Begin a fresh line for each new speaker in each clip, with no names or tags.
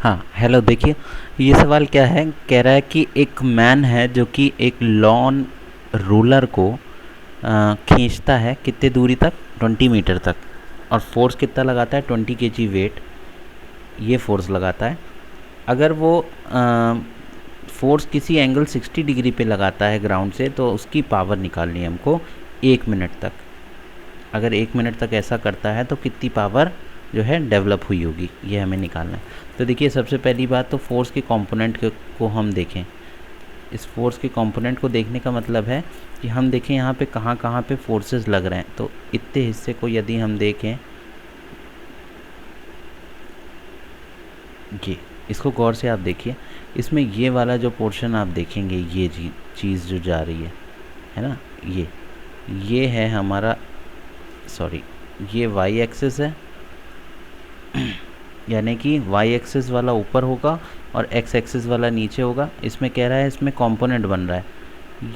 हाँ हेलो, देखिए ये सवाल क्या है। कह रहा है कि एक मैन है जो कि एक लॉन रोलर को खींचता है कितने दूरी तक, 20 मीटर तक, और फोर्स कितना लगाता है, 20 kg वेट ये फोर्स लगाता है। अगर वो फोर्स किसी एंगल 60 डिग्री पे लगाता है ग्राउंड से, तो उसकी पावर निकालनी है हमको 1 मिनट तक। अगर 1 मिनट तक ऐसा करता है तो कितनी पावर जो है डेवलप हुई होगी, ये हमें निकालना है। तो देखिए सबसे पहली बात तो फोर्स के कंपोनेंट को हम देखें। इस फोर्स के कंपोनेंट को देखने का मतलब है कि हम देखें यहाँ पे कहाँ कहाँ पे फोर्सेस लग रहे हैं। तो इतने हिस्से को यदि हम देखें, ये इसको गौर से आप देखिए, इसमें ये वाला जो पोर्शन आप देखेंगे, ये चीज़ जो जा रही है ना, ये है हमारा, सॉरी, ये वाई एक्सिस है, यानी कि वाई एक्सिस वाला ऊपर होगा और एक्स एक्सिस वाला नीचे होगा। इसमें कह रहा है इसमें कंपोनेंट बन रहा है,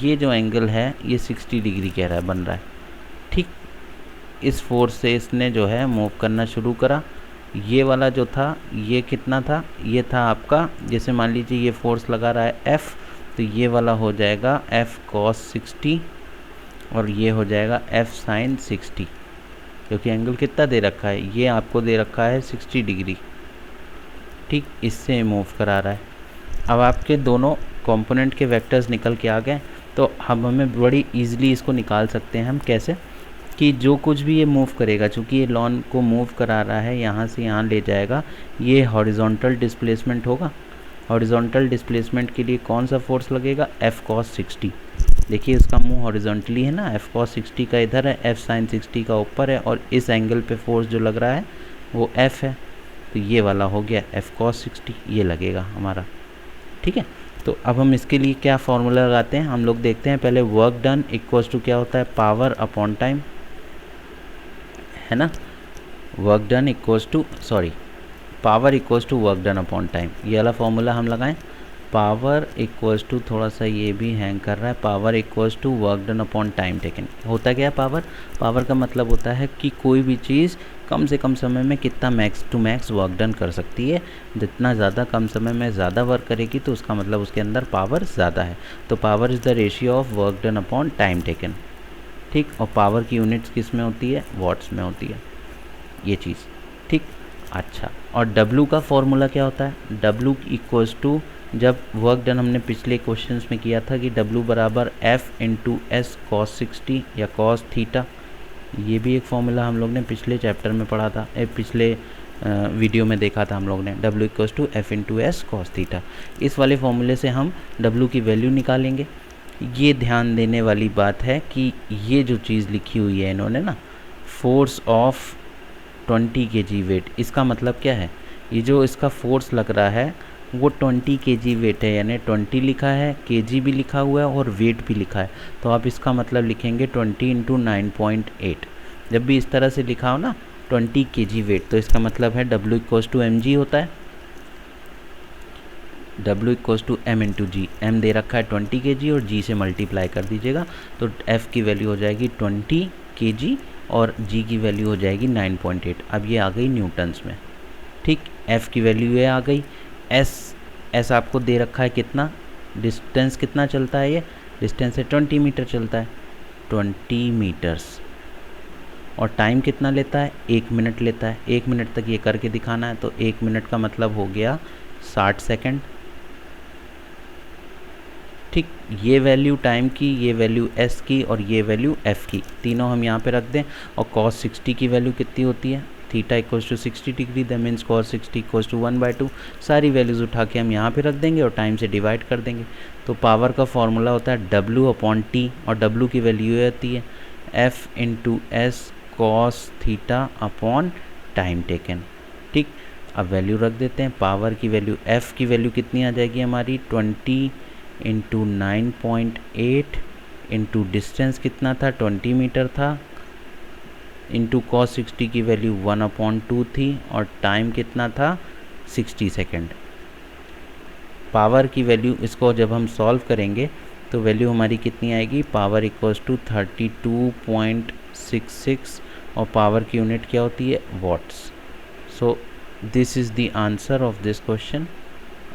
ये जो एंगल है ये 60 डिग्री कह रहा है बन रहा है। ठीक, इस फोर्स से इसने जो है मूव करना शुरू करा। ये वाला जो था ये कितना था, ये था आपका, जैसे मान लीजिए ये फोर्स लगा रहा है F, तो ये वाला हो जाएगा F cos 60 और ये हो जाएगा F sin 60, क्योंकि एंगल कितना दे रखा है, ये आपको दे रखा है 60 डिग्री। ठीक, इससे मूव करा रहा है। अब आपके दोनों कंपोनेंट के वेक्टर्स निकल के आ गए, तो अब हमें बड़ी इजीली इसको निकाल सकते हैं हम। कैसे कि जो कुछ भी ये मूव करेगा, चूँकि ये लॉन को मूव करा रहा है, यहाँ से यहाँ ले जाएगा, ये हॉरिजॉन्टल डिस्प्लेसमेंट होगा। हॉरिजॉन्टल डिस्प्लेसमेंट के लिए कौन सा फोर्स लगेगा, F cos 60। देखिए इसका मुंह हॉरिजॉन्टली है ना, F cos 60 का इधर है, F sin 60 का ऊपर है, और इस एंगल पे फोर्स जो लग रहा है वो F है। तो ये वाला हो गया F cos 60, ये लगेगा हमारा। ठीक है, तो अब हम इसके लिए क्या फार्मूला लगाते हैं, हम लोग देखते हैं। पहले वर्क डन इक्वल्स टू क्या होता है, पावर अपॉन टाइम, है ना। Work done equals to, sorry, power equals to work done upon time, ये वाला फार्मूला हम लगाएं। पावर इक्वल्स टू, थोड़ा सा ये भी हैंग कर रहा है, power equals to work done upon time taken. होता क्या है पावर का मतलब होता है कि कोई भी चीज़ कम से कम समय में कितना max to max work done कर सकती है। जितना ज़्यादा कम समय में ज़्यादा वर्क करेगी तो उसका मतलब उसके अंदर पावर ज़्यादा है। तो power is the ratio of work done upon time taken. ठीक, और पावर की यूनिट्स किस में होती है, वॉट्स में होती है ये चीज़। ठीक, अच्छा, और W का फॉर्मूला क्या होता है, W इक्वल्स टू, जब वर्क डन हमने पिछले क्वेश्चंस में किया था कि W बराबर F इंटू एस कॉस 60 या कॉस थीटा, ये भी एक फॉर्मूला हम लोग ने पिछले चैप्टर में पढ़ा था, पिछले वीडियो में देखा था हम लोग ने, W equals to F into S cos theta. इस वाले फॉर्मूले से हम W की वैल्यू निकालेंगे। ये ध्यान देने वाली बात है कि ये जो चीज़ लिखी हुई है इन्होंने ना, फोर्स ऑफ 20 kg वेट, इसका मतलब क्या है, ये जो इसका फोर्स लग रहा है वो 20 kg वेट है, यानी 20 लिखा है, kg भी लिखा हुआ है और वेट भी लिखा है। तो आप इसका मतलब लिखेंगे 20 इंटू 9.8। जब भी इस तरह से लिखा हो ना 20 kg वेट, तो इसका मतलब है W इक्वल्स टू mg होता है, W equals to m into g. m दे रखा है 20 kg और g से मल्टीप्लाई कर दीजिएगा, तो f की वैल्यू हो जाएगी 20 kg और g की वैल्यू हो जाएगी 9.8। अब ये आ गई न्यूटन्स में। ठीक, f की वैल्यू ये आ गई। s आपको दे रखा है कितना, डिस्टेंस कितना चलता है, ये डिस्टेंस है 20 मीटर चलता है, 20 मीटर्स, और टाइम कितना लेता है, 1 मिनट लेता है। 1 मिनट तक ये करके दिखाना है, तो 1 मिनट का मतलब हो गया 60 सेकेंड। ठीक, ये वैल्यू टाइम की, ये वैल्यू s की और ये वैल्यू f की, तीनों हम यहाँ पे रख दें। और cos 60 की वैल्यू कितनी होती है, theta equals to 60 degree, that means cos 60 equals to 1/2। सारी वैल्यूज़ उठा के हम यहाँ पे रख देंगे और टाइम से डिवाइड कर देंगे। तो पावर का फॉर्मूला होता है W अपॉन T, और W की वैल्यू ये होती है F into S cos theta upon time taken. ठीक, अब वैल्यू रख देते हैं। पावर की वैल्यू, F की वैल्यू कितनी आ जाएगी हमारी, 20 इंटू 9.8 इंटू डिस्टेंस कितना था, 20 मीटर था, इंटू cos 60 की वैल्यू 1/2 थी, और टाइम कितना था, 60 सेकेंड। पावर की वैल्यू, इसको जब हम सॉल्व करेंगे तो वैल्यू हमारी कितनी आएगी, पावर इक्वल्स टू 32.66, और पावर की यूनिट क्या होती है, watts. So this is the answer of this question.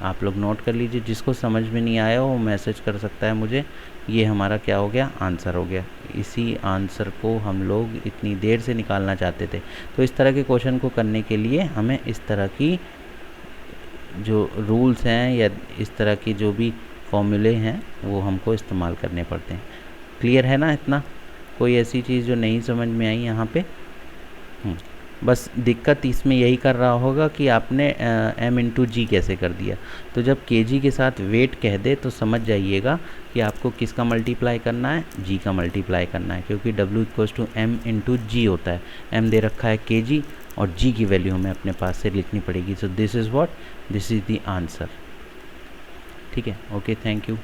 आप लोग नोट कर लीजिए, जिसको समझ में नहीं आया वो मैसेज कर सकता है मुझे। ये हमारा क्या हो गया, आंसर हो गया। इसी आंसर को हम लोग इतनी देर से निकालना चाहते थे। तो इस तरह के क्वेश्चन को करने के लिए हमें इस तरह की जो रूल्स हैं या इस तरह की जो भी फॉर्मूले हैं वो हमको इस्तेमाल करने पड़ते हैं। क्लियर है ना इतना? कोई ऐसी चीज़ जो नहीं समझ में आई यहाँ पे? बस दिक्कत इसमें यही कर रहा होगा कि आपने m इंटू जी कैसे कर दिया। तो जब kg के साथ वेट कह दे तो समझ जाइएगा कि आपको किसका मल्टीप्लाई करना है, g का मल्टीप्लाई करना है, क्योंकि w equals to m into g होता है। m दे रखा है kg और g की वैल्यू हमें अपने पास से लिखनी पड़ेगी। सो this is what, this is the answer. ठीक है, ओके, थैंक यू।